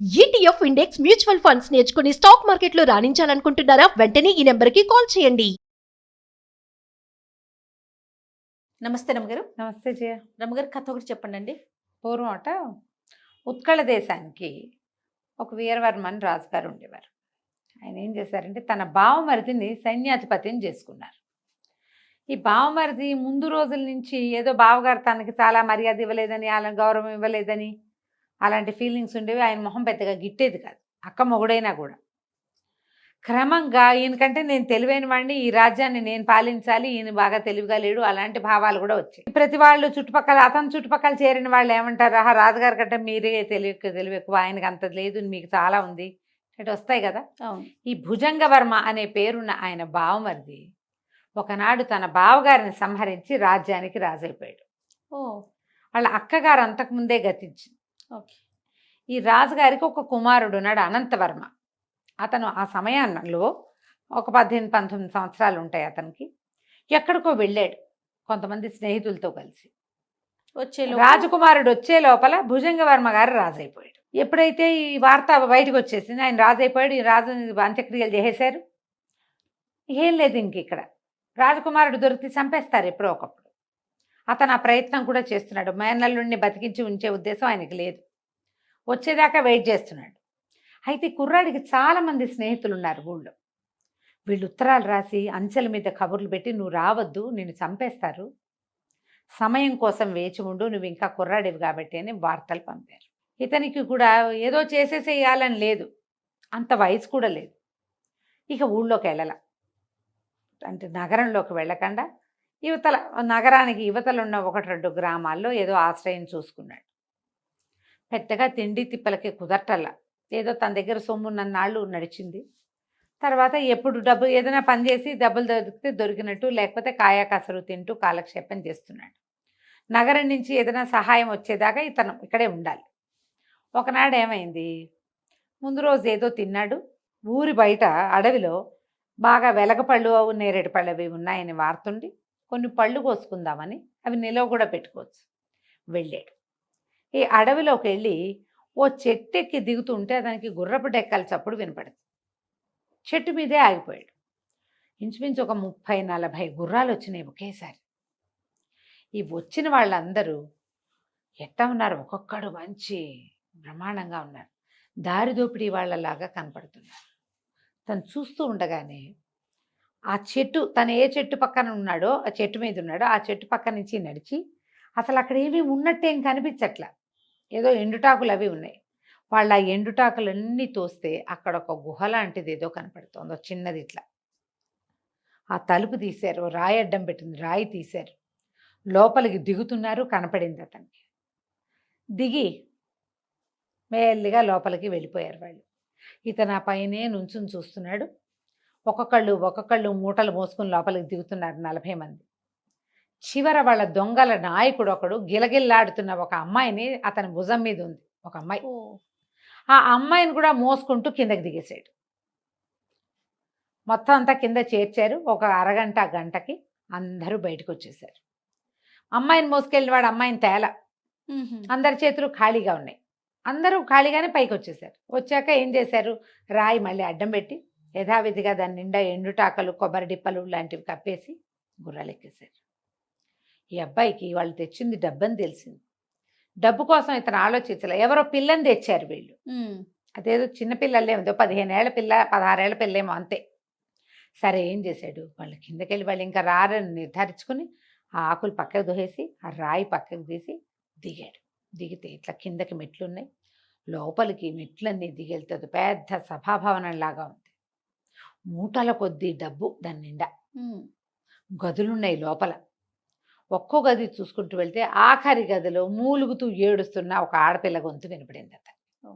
ETF index mutual funds నేర్చుకుని stock మార్కెట్లో రాణించాలనుకుంటున్నారా? వెంటనే ఈ నెంబర్కి కాల్ చేయండి. నమస్తే రమ్మగారు. నమస్తే జయ. రమ్మగారు, కథ ఒకటి చెప్పండి. పూర్వం అట ఉత్కళ దేశానికి ఒక వీరవర్మన్ రాజుగారు ఉండేవారు. ఆయన ఏం చేశారంటే తన బావమరిదిని సైన్యాధిపతిని చేసుకున్నారు. ఈ బావమరిది ముందు రోజుల నుంచి ఏదో బావగారు తనకి చాలా మర్యాద ఇవ్వలేదని, అలా గౌరవం ఇవ్వలేదని అలాంటి ఫీలింగ్స్ ఉండేవి. ఆయన మొహం పెద్దగా గిట్టేది కాదు, అక్క మొగుడైనా కూడా. క్రమంగా ఈయనకంటే నేను తెలివైన వాడిని, ఈ రాజ్యాన్ని నేను పాలించాలి, ఈయన బాగా తెలివిగా లేడు, అలాంటి భావాలు కూడా వచ్చాయి. ప్రతి వాళ్ళు చుట్టుపక్కల, అతని చుట్టుపక్కల చేరిన వాళ్ళు ఏమంటారు, ఆహా రాజుగారి కంటే మీరే తెలివి ఎక్కువ, ఆయనకి అంత లేదు, మీకు చాలా ఉంది అంటే వస్తాయి కదా. ఈ భుజంగవర్మ అనే పేరున్న ఆయన బావమరిది ఒకనాడు తన బావగారిని సంహరించి రాజ్యానికి రాజైపోయాడు. వాళ్ళ అక్కగారు అంతకుముందే గతించింది. ఈ రాజుగారికి ఒక కుమారుడు ఉన్నాడు, అనంతవర్మ. అతను ఆ సమయంలో ఒక 18-19 సంవత్సరాలు ఉంటాయి అతనికి. ఎక్కడికో వెళ్ళాడు కొంతమంది స్నేహితులతో కలిసి. రాజకుమారుడు వచ్చే లోపల భుజంగవర్మ గారు రాజైపోయాడు. ఎప్పుడైతే ఈ వార్త బయటకు వచ్చేసింది, ఆయన రాజైపోయాడు, ఈ రాజు అంత్యక్రియలు చేసేశారు, ఏం లేదు ఇంక ఇక్కడ రాజకుమారుడు దొరికి చంపేస్తారు ఎప్పుడో ఒకప్పుడు. అతను ఆ ప్రయత్నం కూడా చేస్తున్నాడు. మేనల్లుడిని బతికించి ఉంచే ఉద్దేశం ఆయనకి లేదు, వచ్చేదాకా వెయిట్ చేస్తున్నాడు. అయితే కుర్రాడికి చాలామంది స్నేహితులు ఉన్నారు ఊళ్ళో. వీళ్ళు ఉత్తరాలు రాసి అంచెల మీద కబుర్లు పెట్టి, నువ్వు రావద్దు, నిన్ను చంపేస్తారు, సమయం కోసం వేచి ఉండు, నువ్వు ఇంకా కుర్రాడివి కాబట్టి అని వార్తలు పంపారు. ఇతనికి కూడా ఏదో చేసేసేయాలని లేదు, అంత వయసు కూడా లేదు. ఇక ఊళ్ళోకి వెళ్ళాల అంటే నగరంలోకి వెళ్ళకుండా యువతల, నగరానికి యువతలు ఉన్న 1-2 గ్రామాల్లో ఏదో ఆశ్రయం చూసుకున్నాడు. పెద్దగా తిండి తిప్పలకి కుదరటల్లా, ఏదో తన దగ్గర సొమ్మున్నన్నాళ్ళు నడిచింది. తర్వాత ఎప్పుడు డబ్బు ఏదైనా పని చేసి డబ్బులు దొరికితే దొరికినట్టు, లేకపోతే కాయా కసరు తింటూ కాలక్షేపం చేస్తున్నాడు. నగరం నుంచి ఏదైనా సహాయం వచ్చేదాకా ఇతను ఇక్కడే ఉండాలి. ఒకనాడు ఏమైంది, ముందు రోజు ఏదో తిన్నాడు, ఊరి బయట అడవిలో బాగా వెలగపళ్ళు, నేరేడు పళ్ళు అవి ఉన్నాయని వార్తుండి కొన్ని పళ్ళు కోసుకుందామని, అవి నిలవ కూడా పెట్టుకోవచ్చు, వెళ్ళాడు. ఈ అడవిలోకి వెళ్ళి ఓ చెట్టెక్కి దిగుతుంటే దానికి గుర్రపు డెక్కల చప్పుడు వినపడింది. చెట్టు మీదే ఆగిపోయాడు. ఇంచుమించు ఒక 30-40 గుర్రాలు వచ్చినాయి ఒకేసారి. ఈ వచ్చిన వాళ్ళందరూ ఎట్టా ఉన్నారు, ఒక్కొక్కడు మంచి బ్రహ్మాండంగా ఉన్నారు, దారి దోపిడీ వాళ్ళలాగా కనపడుతున్నారు. తను చూస్తూ ఉండగానే ఆ చెట్టు, తను ఏ చెట్టు పక్కన ఉన్నాడో ఆ చెట్టు మీద ఉన్నాడో ఆ చెట్టు పక్క నుంచి నడిచి, అసలు అక్కడ ఏమీ ఉన్నట్టేం కనిపించట్లా, ఏదో ఎండుటాకులు అవి ఉన్నాయి. వాళ్ళ ఎండుటాకులన్నీ తోస్తే అక్కడ ఒక గుహ లాంటిది ఏదో కనపడుతుంది, చిన్నది ఇట్లా. ఆ తలుపు తీశారు, రాయి అడ్డం పెట్టింది, రాయి తీశారు, లోపలికి దిగుతున్నారు. కనపడింది అతనికి. దిగి మెల్లిగా లోపలికి వెళ్ళిపోయారు వాళ్ళు. ఇతను ఆ పైనే నుంచుని చూస్తున్నాడు. ఒక్కొక్కళ్ళు మూటలు మోసుకుని లోపలికి దిగుతున్నారు 40 మంది. చివర వాళ్ళ దొంగల నాయకుడు ఒకడు గిలగిల్లాడుతున్న ఒక అమ్మాయిని, అతని భుజం మీద ఉంది ఒక అమ్మాయి, ఆ అమ్మాయిని కూడా మోసుకుంటూ కిందకి దిగేశాడు. మొత్తం అంతా కింద చేర్చారు. ఒక అరగంట గంటకి అందరూ బయటకు వచ్చేసారు. అమ్మాయిని మోసుకెళ్ళిన వాడు అమ్మాయిని తేల, అందరి చేతులు ఖాళీగా ఉన్నాయి, అందరూ ఖాళీగానే పైకి వచ్చేసారు. వచ్చాక ఏం చేశారు, రాయి మళ్ళీ అడ్డం పెట్టి యథావిధిగా దాని నిండా ఎండుటాకలు, కొబ్బరి డిప్పలు లాంటివి కప్పేసి గుర్రాలు ఎక్కేశారు. ఈ అబ్బాయికి వాళ్ళు తెచ్చింది డబ్బని తెలిసింది. డబ్బు కోసం ఇతను ఆలోచించలే, ఎవరో పిల్లని తెచ్చారు వీళ్ళు. అదేదో చిన్నపిల్లలే ఉందో, 15 ఏళ్ల పిల్ల, 16 ఏళ్ల పిల్లేమో అంతే. సరే ఏం చేశాడు, వాళ్ళు కిందకెళ్ళి వాళ్ళు ఇంకా రారని నిర్ధారించుకుని ఆ ఆకులు పక్కకు దోహేసి ఆ రాయి పక్కకు తీసి దిగాడు. దిగితే ఇట్లా కిందకి మెట్లు ఉన్నాయి, లోపలికి మెట్లన్నీ దిగెళ్తుంది. పెద్ద సభాభవనం లాగా ఉంది, మూటల కొద్దీ డబ్బు దాని నిండా, గదులున్నాయి లోపల. ఒక్కో గది చూసుకుంటూ వెళ్తే ఆఖరి గదిలో మూలుగుతూ ఏడుస్తున్న ఒక ఆడపిల్ల గొంతు వినపడింది అతను.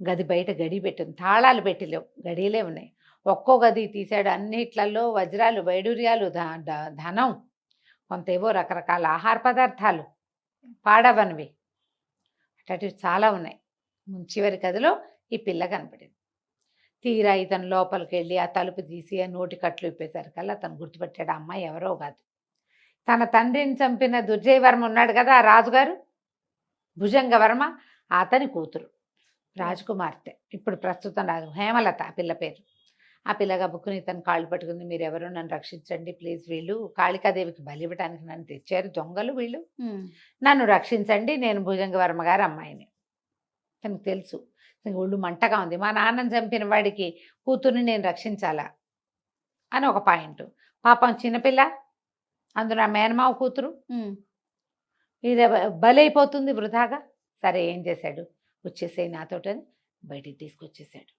గది బయట గడి పెట్టింది, తాళాలు పెట్టిలేవు, గడియలే ఉన్నాయి. ఒక్కో గది తీశాడు, అన్నిట్లలో వజ్రాలు, వైడూర్యాలు, ధనం, కొంతేవో రకరకాల ఆహార పదార్థాలు, పాడవనివి అట్లాంటివి చాలా ఉన్నాయి. చివరి గదిలో ఈ పిల్ల కనపడింది. తీరా ఇతను లోపలికి వెళ్ళి ఆ తలుపు తీసి ఆ నోటి కట్లు ఇప్పేసరికల్లా అతను గుర్తుపెట్టాడు, ఆ అమ్మాయి ఎవరో కాదు, తన తండ్రిని చంపిన దుర్జయవర్మ ఉన్నాడు కదా ఆ రాజుగారు, భుజంగవర్మ, అతని కూతురు. రాజకుమార్తె. ఇప్పుడు ప్రస్తుతం రాజు హేమలత ఆ పిల్ల పేరు. ఆ పిల్లగా బుక్కుని తన కాళ్ళు పట్టుకుంది, మీరెవరో నన్ను రక్షించండి ప్లీజ్, వీళ్ళు కాళికాదేవికి బలి ఇవ్వడానికి నన్ను తెచ్చారు దొంగలు వీళ్ళు, నన్ను రక్షించండి, నేను భుజంగవర్మ గారి అమ్మాయిని. తనకు తెలుసు, తనకి ఒళ్ళు మంటగా ఉంది, మా నాన్నని చంపిన వాడికి కూతుర్ని నేను రక్షించాలా అని ఒక పాయింట్. పాపం చిన్నపిల్ల, అందులో ఆ మేనమావ కూతురు, ఇది బలైపోతుంది వృధాగా. సరే ఏం చేశాడు, వచ్చేసేయి నాతోటని బయటికి తీసుకొచ్చేసాడు.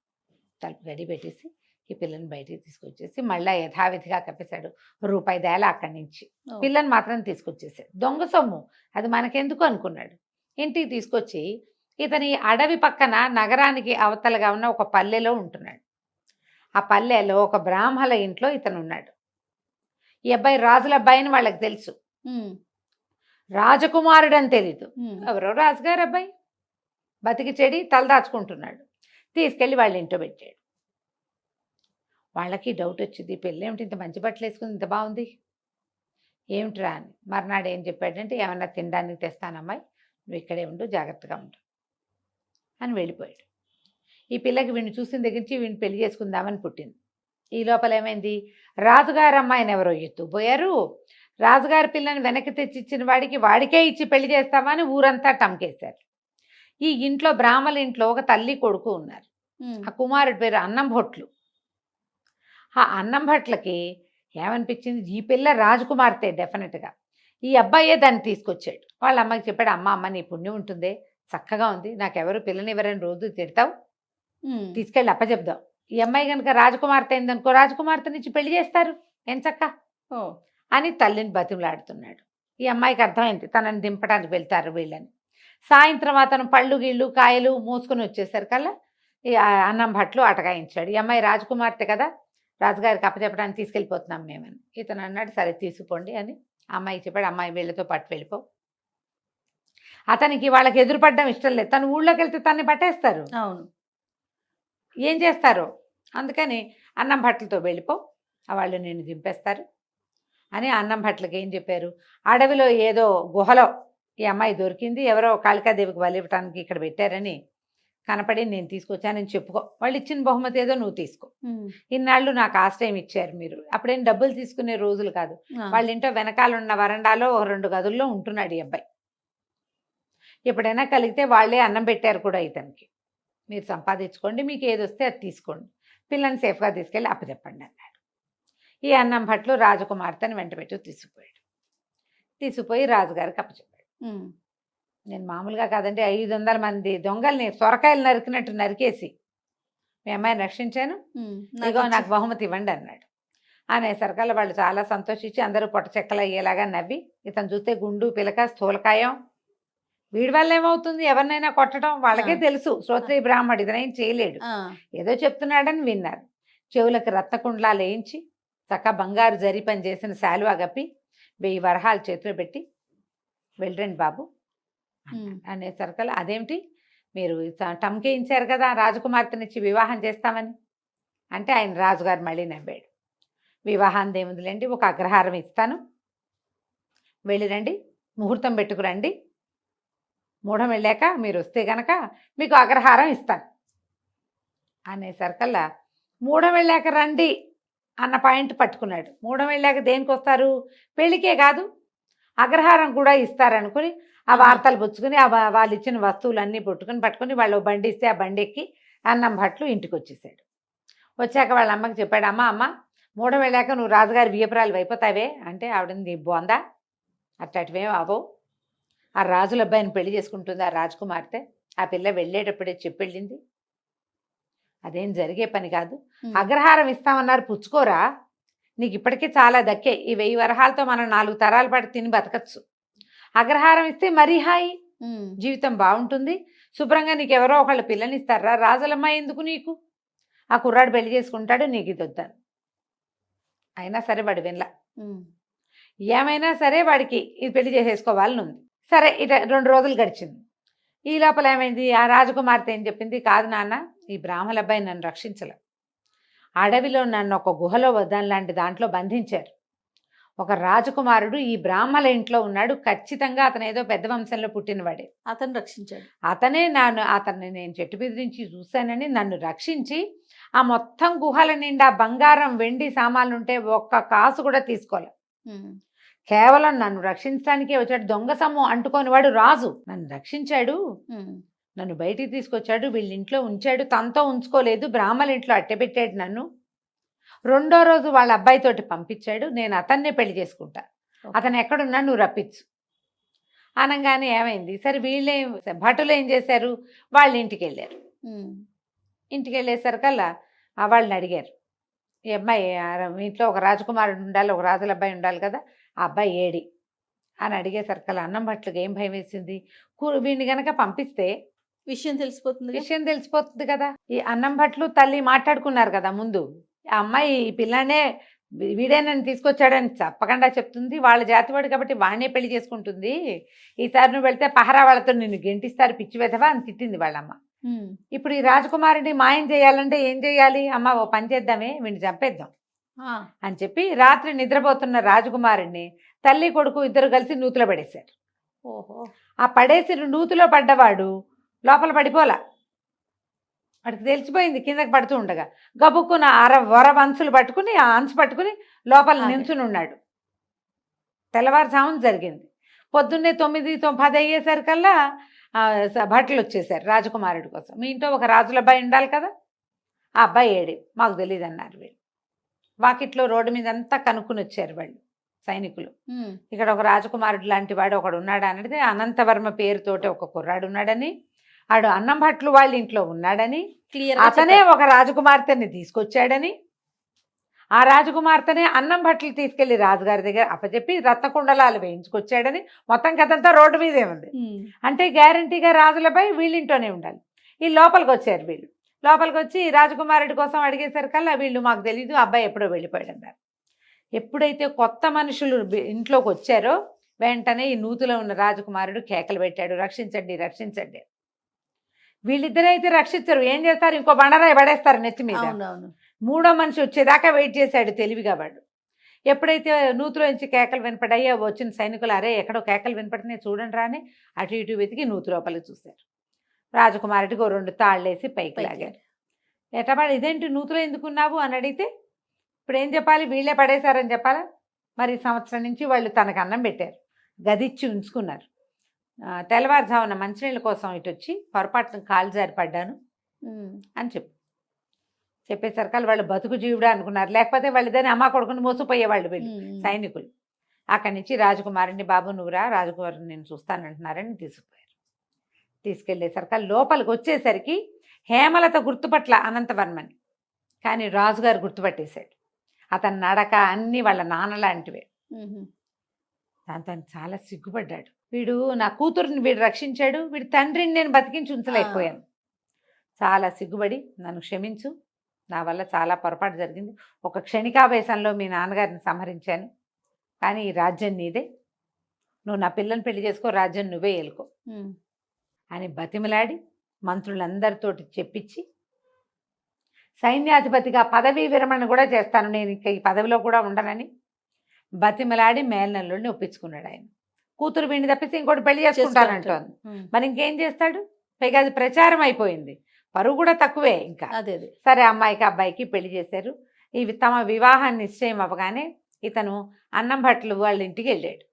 తలుపు గడి పెట్టేసి ఈ పిల్లని బయటికి తీసుకొచ్చేసి మళ్ళీ యథావిధిగా కప్పేశాడు. రూపాయి దేల అక్కడి నుంచి పిల్లని మాత్రం తీసుకొచ్చేసాడు. దొంగ సొమ్ము అది మనకెందుకు అనుకున్నాడు. ఇంటికి తీసుకొచ్చి ఇతని అడవి పక్కన నగరానికి అవతలగా ఉన్న ఒక పల్లెలో ఉంటున్నాడు. ఆ పల్లెలో ఒక బ్రాహ్మణ ఇంట్లో ఇతను ఉన్నాడు. ఈ అబ్బాయి రాజుల అబ్బాయిని వాళ్ళకి తెలుసు, రాజకుమారుడు అని తెలీదు. ఎవరో రాజుగారు అబ్బాయి బతికి చెడి తలదాచుకుంటున్నాడు. తీసుకెళ్ళి వాళ్ళ ఇంట్లో పెట్టాడు. వాళ్ళకి డౌట్ వచ్చింది, పెళ్ళి ఏమిటి ఇంత మంచి బట్టలు వేసుకుని ఇంత బాగుంది ఏమిట్రా అని. మర్నాడు ఏం చెప్పాడంటే, ఏమన్నా తినడానికి తెస్తానమ్మాయి, నువ్వు ఇక్కడే ఉండు, జాగ్రత్తగా ఉండు అని వెళ్ళిపోయాడు. ఈ పిల్లకి వీడిని చూసిన దగ్గర నుంచి వీడిని పెళ్లి చేసుకుందామని పుట్టింది. ఈ లోపల ఏమైంది, రాజుగారి అమ్మాయిని ఎవరో ఎత్తుపోయారు. రాజుగారి పిల్లని వెనక్కి తెచ్చిచ్చిన వాడికే ఇచ్చి పెళ్లి చేస్తామని ఊరంతా టంకేశారు. ఈ ఇంట్లో బ్రాహ్మణ ఇంట్లో ఒక తల్లి కొడుకు ఉన్నారు. ఆ కుమారుడి పేరు అన్నం భొట్లు. ఆ అన్నం భట్లకి ఏమనిపించింది, ఈ పిల్ల రాజకుమార్తె డెఫినెట్గా, ఈ అబ్బాయే దాన్ని తీసుకొచ్చాడు. వాళ్ళ అమ్మకి చెప్పాడు, అమ్మ నీ పుణ్యం ఉంటుందే, చక్కగా ఉంది, నాకెవరు పిల్లని ఎవరైనా రోజు తిడతావు, తీసుకెళ్ళి అప్పచెప్దాం. ఈ అమ్మాయి కనుక రాజకుమార్తె అయిందనుకో, రాజకుమార్తె నుంచి పెళ్లి చేస్తారు ఏం చక్క అని తల్లిని బతిమలాడుతున్నాడు. ఈ అమ్మాయికి అర్థమైంది తనని దింపడానికి వెళ్తారు వీళ్ళని. సాయంత్రం అతను పళ్ళు గిళ్ళు కాయలు మోసుకొని వచ్చేసరి కల్లా ఈ అన్నం భట్లు అటకాయించాడు. ఈ అమ్మాయి రాజకుమార్తె కదా, రాజుగారికి అప్పచెప్పడానికి తీసుకెళ్ళిపోతున్నాం మేమని. ఇతను అన్నాడు, సరే తీసుకుపోండి అని అమ్మాయికి చెప్పాడు. అమ్మాయి వీళ్ళతో పట్టు వెళ్ళిపో. అతనికి వాళ్ళకి ఎదురుపడడం ఇష్టం లేదు, తను ఊళ్ళోకి వెళ్తే తన్ని పట్టేస్తారు. అవును, ఏం చేస్తారు, అందుకని అన్నం భట్లతో వెళ్ళిపో, వాళ్ళు నేను దింపేస్తారు అని అన్నం భట్లకి ఏం చెప్పారు, అడవిలో ఏదో గుహలో ఈ అమ్మాయి దొరికింది, ఎవరో కాళికాదేవికి బలి ఇవ్వటానికి ఇక్కడ పెట్టారని కనపడి నేను తీసుకొచ్చానని చెప్పుకో, వాళ్ళు ఇచ్చిన బహుమతి ఏదో నువ్వు తీసుకో, ఇన్నాళ్ళు నాకు ఆశ్రయం ఇచ్చారు మీరు, అప్పుడేం డబ్బులు తీసుకునే రోజులు కాదు. వాళ్ళ ఇంట్లో వెనకాల ఉన్న వరండాలో 2 గదుల్లో ఉంటున్నాడు ఈ అబ్బాయి. ఎప్పుడైనా కలిగితే వాళ్ళే అన్నం పెట్టారు కూడా ఇతనికి, మీరు సంపాదించుకోండి, మీకు ఏది వస్తే అది తీసుకోండి, పిల్లని సేఫ్గా తీసుకెళ్ళి అప్పచెప్పండి అన్నాడు. ఈ అన్నం భట్లు రాజకుమార్తెని వెంటబెట్టు తీసుకుపోయి రాజుగారికి అప్పచెప్పాడు. నేను మామూలుగా కాదండి, 500 మంది దొంగల్ని సొరకాయలు నరికినట్టు నరికేసి మీ అమ్మాయిని రక్షించాను, ఇగో నాకు బహుమతి ఇవ్వండి అన్నాడు. అనేసరికల్లా వాళ్ళు చాలా సంతోషించి అందరూ పొట్ట చెక్కలు అయ్యేలాగా నవ్వి, ఇతను చూస్తే గుండు పిలక స్థూలకాయం, వీడి వల్ల ఏమవుతుంది, ఎవరినైనా కొట్టడం వాళ్ళకే తెలుసు, శ్రోత్రియ బ్రాహ్మడు ఇతనేం చేయలేడు, ఏదో చెప్తున్నాడని విన్నారు. చెవులకు రత్నకుండలాలు వేయించి చక్క బంగారు జరి పని చేసిన శాలువా గప్పి 1000 వరహాలు చేతిలో పెట్టి వెళ్ళండి బాబు అనేసరికల్లా, అదేమిటి మీరు టంకేయించారు కదా రాజకుమార్తెనిచ్చి వివాహం చేస్తామని అంటే, ఆయన రాజుగారు మళ్ళీ నవ్వాడు. వివాహం ఏముందిలేండి, ఒక అగ్రహారం ఇస్తాను, వెళ్ళిరండి, ముహూర్తం పెట్టుకురండి, మూఢం వెళ్ళాక మీరు వస్తే గనక మీకు అగ్రహారం ఇస్తాను అనేసరికల్లా, మూఢం వెళ్ళాక రండి అన్న పాయింట్ పట్టుకున్నాడు. మూఢం వెళ్ళాక దేనికి వస్తారు, పెళ్ళికే కాదు అగ్రహారం కూడా ఇస్తారనుకుని ఆ వార్తలు పుచ్చుకుని వాళ్ళు ఇచ్చిన వస్తువులన్నీ పట్టుకుని వాళ్ళు బండి ఇస్తే ఆ బండి ఎక్కి అన్నం భట్లు ఇంటికి వచ్చేసాడు. వచ్చాక వాళ్ళ అమ్మకి చెప్పాడు, అమ్మ మూఢం వెళ్ళాక నువ్వు రాజుగారి వియపురాలు అయిపోతావే అంటే, ఆవిడని బాగుందా, అట్లాంటివేం అవో, ఆ రాజుల అబ్బాయిని పెళ్లి చేసుకుంటుంది ఆ రాజకుమార్తె, ఆ పిల్ల వెళ్ళేటప్పుడే చెప్పెళ్ళింది, అదేం జరిగే పని కాదు, అగ్రహారం ఇస్తామన్నారు పుచ్చుకోరా, నీకు ఇప్పటికీ చాలా దక్కే, ఈ 1000 వరహాలతో మనం 4 తరాల పాటు తిని బతకచ్చు, అగ్రహారం ఇస్తే మరీ హాయి, జీవితం బాగుంటుంది, శుభ్రంగా నీకు ఎవరో ఒకళ్ళు పిల్లనిస్తారా, రాజులమ్మాయి ఎందుకు నీకు, ఆ కుర్రాడు పెళ్లి చేసుకుంటాడు, నీకు ఇది వద్దాను. అయినా సరే వాడు వినలా, ఏమైనా సరే వాడికి ఇది పెళ్లి చేసేసుకోవాలని ఉంది. సరే ఇట 2 రోజులు గడిచింది. ఈ లోపల ఏమైంది, ఆ రాజకుమార్తె ఏం చెప్పింది, కాదు నాన్న, ఈ బ్రాహ్మణ అబ్బాయి నన్ను రక్షించలే, అడవిలో నన్ను ఒక గుహలో లాంటి దాంట్లో బంధించారు, ఒక రాజకుమారుడు ఈ బ్రాహ్మల ఇంట్లో ఉన్నాడు, ఖచ్చితంగా అతను ఏదో పెద్ద వంశంలో పుట్టినవాడే, అతను రక్షించాడు. అతనే అతన్ని నేను చెట్టు బెదిరించి చూశానని నన్ను రక్షించి ఆ మొత్తం గుహల నిండా బంగారం వెండి సామాన్లు ఉంటే ఒక్క కాసు కూడా తీసుకోలే, కేవలం నన్ను రక్షించడానికే వచ్చాడు. దొంగ సొమ్ము అంటుకొని వాడు రాజు నన్ను రక్షించాడు, నన్ను బయటికి తీసుకొచ్చాడు, వీళ్ళ ఇంట్లో ఉంచాడు, తనతో ఉంచుకోలేదు, బ్రాహ్మల ఇంట్లో అట్టెపెట్టాడు నన్ను. రెండో రోజు వాళ్ళ అబ్బాయితోటి పంపించాడు, నేను అతన్నే పెళ్లి చేసుకుంటా, అతను ఎక్కడున్నా నువ్వు రప్పించు అనగానే ఏమైంది, సరే వీళ్ళేం భటులు ఏం చేశారు, వాళ్ళ ఇంటికి వెళ్ళారు. ఇంటికి వెళ్ళేసరికల్లా వాళ్ళని అడిగారు, ఈ అమ్మాయి మీ ఇంట్లో ఒక రాజకుమారుడు ఉండాలి, ఒక రాజుల అబ్బాయి ఉండాలి కదా, ఆ అబ్బాయి ఏడి అని అడిగేసరికల్లా అన్నం భట్లుగా ఏం భయం వేసింది, వీడిని గనక పంపిస్తే విషయం తెలిసిపోతుంది కదా. ఈ అన్నం భట్లు తల్లి మాట్లాడుకున్నారు కదా ముందు, ఆ అమ్మాయి ఈ పిల్లనే వీడే నన్ను తీసుకొచ్చాడని చెప్పకుండా చెప్తుంది, వాళ్ళ జాతివాడు కాబట్టి వాడినే పెళ్లి చేసుకుంటుంది, ఈసారి నువ్వు వెళ్తే పహరా వాళ్ళతో నిన్ను గెంటిస్తారు పిచ్చి వెధవా అని తిట్టింది వాళ్ళమ్మ. ఇప్పుడు ఈ రాజకుమారుడిని మాయం చేయాలంటే ఏం చేయాలి, అమ్మ ఓ పని చేద్దామే, వీడిని చంపేద్దాం అని చెప్పి రాత్రి నిద్రపోతున్న రాజకుమారుడిని తల్లి కొడుకు ఇద్దరు కలిసి నూతిలో పడేశారు. ఆ పడేసిన నూతిలో పడ్డవాడు లోపల పడిపోలా, వాడికి తెలిసిపోయింది కిందకి పడుతూ ఉండగా, గబుక్కున వర వంచులు పట్టుకుని ఆ అంచు పట్టుకుని లోపల నిల్చుని ఉన్నాడు. తెల్లవారుజామున జరిగింది. పొద్దున్నే 9-10 అయ్యేసరికల్లా భట్లు వచ్చేసారు రాజకుమారుడి కోసం. మీ ఇంట్లో ఒక రాజుల అబ్బాయి ఉండాలి కదా, ఆ అబ్బాయి ఏడి, మాకు తెలియదు అన్నారు వీళ్ళు. వాకిట్లో రోడ్డు మీద అంతా కనుక్కుని వచ్చారు వాళ్ళు సైనికులు, ఇక్కడ ఒక రాజకుమారుడు లాంటి వాడు ఒకడు ఉన్నాడు అనేది, అనంతవర్మ పేరుతోటి ఒక కుర్రాడు ఉన్నాడని, ఆడు అన్నం భట్లు వాళ్ళ ఇంట్లో ఉన్నాడని, అతనే ఒక రాజకుమార్తెని తీసుకొచ్చాడని, ఆ రాజకుమార్తెనే అన్నం భట్లు తీసుకెళ్లి రాజుగారి దగ్గర అప్పచెప్పి రత్నకుండలాలు వేయించుకొచ్చాడని, మొత్తం కథంతా రోడ్డు మీదే ఉంది. అంటే గ్యారంటీగా రాజులపై వీళ్ళింట్లోనే ఉండాలి. ఈ లోపలికి వచ్చారు వీళ్ళు, లోపలికి వచ్చి రాజకుమారుడి కోసం అడిగేసరికల్లా వీళ్ళు మాకు తెలీదు, అబ్బాయి ఎప్పుడో వెళ్ళిపోయాడు అన్నారు. ఎప్పుడైతే కొత్త మనుషులు ఇంట్లోకి వచ్చారో వెంటనే ఈ నూతిలో ఉన్న రాజకుమారుడు కేకలు పెట్టాడు, రక్షించండి రక్షించండి. వీళ్ళిద్దరైతే రక్షించరు, ఏం చేస్తారు, ఇంకో బండరాయి పడేస్తారు నెత్తి మీద. మూడో మనిషి వచ్చేదాకా వెయిట్ చేశాడు తెలివిగా వాడు. ఎప్పుడైతే నూతిలో నుంచి కేకలు వినపడాయో వచ్చిన సైనికులు, అరే ఎక్కడో కేకలు వినపడినాయి చూడండి రాని అటు ఇటు వెతికి నూతి లోపలికి చూశారు. రాజకుమారుడికి 2 తాళ్ళేసి పైకి లాగారు. ఎటపడి ఇదేంటి నూతిలో ఎందుకున్నావు అని అడిగితే ఇప్పుడు ఏం చెప్పాలి, వీళ్ళే పడేశారని చెప్పాలా. మరి సంవత్సరం నుంచి వాళ్ళు తనకు అన్నం పెట్టారు, గదిచ్చి ఉంచుకున్నారు. తెల్లవారుజామున మంచినీళ్ళ కోసం ఇటు వచ్చి పొరపాటున కాలు జారి పడ్డాను అని చెప్పేసరికి వాళ్ళు బతుకు జీవుడా అనుకున్నారు, లేకపోతే వాళ్ళిద్దరిని అమ్మ కొడుకుని మోసపోయేవాళ్ళు వీళ్ళు సైనికులు. అక్కడి నుంచి రాజకుమారుని, బాబు నువ్వురా రాజకుమారుని నేను చూస్తానంటున్నారని తీసుకుపోయారు. తీసుకెళ్లేసరికి లోపలికి వచ్చేసరికి హేమలత గుర్తుపట్ల అనంతవర్మని, కానీ రాజుగారు గుర్తుపట్టేశాడు. అతని నడక అన్నీ వాళ్ళ నాన్న లాంటివే. దాంతో చాలా సిగ్గుపడ్డాడు. వీడు నా కూతురుని వీడు రక్షించాడు, వీడి తండ్రిని నేను బతికించి ఉంచలేకపోయాను, చాలా సిగ్గుపడి నన్ను క్షమించు, నా వల్ల చాలా పొరపాటు జరిగింది, ఒక క్షణికావేశంలో మీ నాన్నగారిని సంహరించాను, కానీ ఈ రాజ్యం నీదే, నువ్వు నా పిల్లని పెళ్లి చేసుకో, రాజ్యం నువ్వే ఏలుకో అని బతిమలాడి మంత్రులందరితోటి చెప్పించి సైన్యాధిపతిగా పదవీ విరమణ కూడా చేస్తాను, నేను ఇంకా ఈ పదవిలో కూడా ఉండనని బతిమలాడి మేల్నల్లుడిని ఒప్పించుకున్నాడు. ఆయన కూతురు వీడిని తప్పిస్తే ఇంకోటి పెళ్లి చేసుకుంటానంటోంది. మరి ఇంకేం చేస్తాడు, పైగా అది ప్రచారం అయిపోయింది, పరువు కూడా తక్కువే. ఇంకా సరే అమ్మాయికి అబ్బాయికి పెళ్లి చేశారు. ఇవి తమ వివాహాన్ని నిశ్చయం అవ్వగానే ఇతను అన్నం భట్లు వాళ్ళ ఇంటికి వెళ్ళాడు.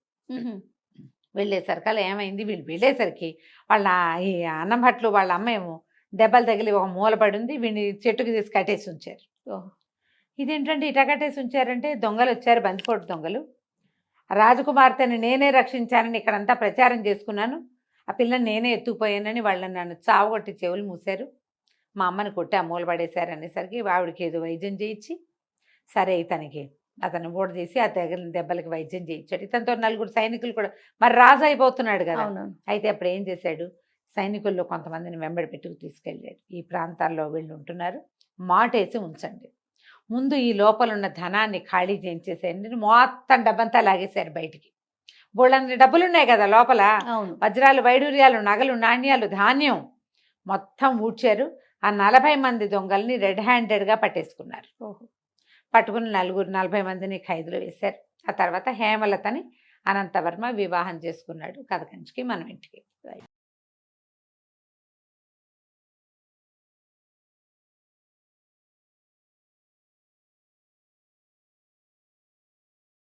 వెళ్ళేసరికల్లా ఏమైంది, వీళ్ళు వెళ్ళేసరికి వాళ్ళ ఈ అన్నం భట్లు వాళ్ళ అమ్మేమో దెబ్బలు తగిలి ఒక మూలపడి ఉంది, వీడిని చెట్టుకి తీసి కట్టేసి ఉంచారు. ఇదేంటంటే ఇట కట్టేసి ఉంచారంటే దొంగలు వచ్చారు, బందిపోటు దొంగలు. రాజకుమార్తెని నేనే రక్షించానని ఇక్కడంతా ప్రచారం చేసుకున్నాను, ఆ పిల్లని నేనే ఎత్తుకుపోయానని వాళ్ళని నన్ను చావగొట్టి చెవులు మూశారు, మా అమ్మని కొట్టి ఆ మూలపడేశారు అనేసరికి ఆవిడకి ఏదో వైద్యం చేయించి, సరే ఇతనికి అతను ఓడ చేసి ఆ తగిలిన దెబ్బలకి వైద్యం చేయించాడు. ఇతనితో 4 సైనికులు కూడా, మరి రాజు అయిపోతున్నాడు కదా. అయితే అప్పుడు ఏం చేశాడు, సైనికుల్లో కొంతమందిని వెంబడి పెట్టుకు తీసుకెళ్ళాడు. ఈ ప్రాంతాల్లో వీళ్ళు ఉంటున్నారు, మాటేసి ఉంచండి, ముందు ఈ లోపల ఉన్న ధనాన్ని ఖాళీ చేయించేసేయండి. మొత్తం డబ్బంతా లాగేశారు బయటికి. బోళ్ళన్ని డబ్బులు ఉన్నాయి కదా లోపల, వజ్రాలు వైడూర్యాలు నగలు నాణ్యాలు ధాన్యం మొత్తం ఊడ్చారు. ఆ 40 మంది దొంగల్ని రెడ్ హ్యాండెడ్గా పట్టేసుకున్నారు. పట్టుకుని 40 మందిని ఖైదులో వేశారు. ఆ తర్వాత హేమలతని అనంతవర్మ వివాహం చేసుకున్నాడు. కథ కంచికి మనం ఇంటికి.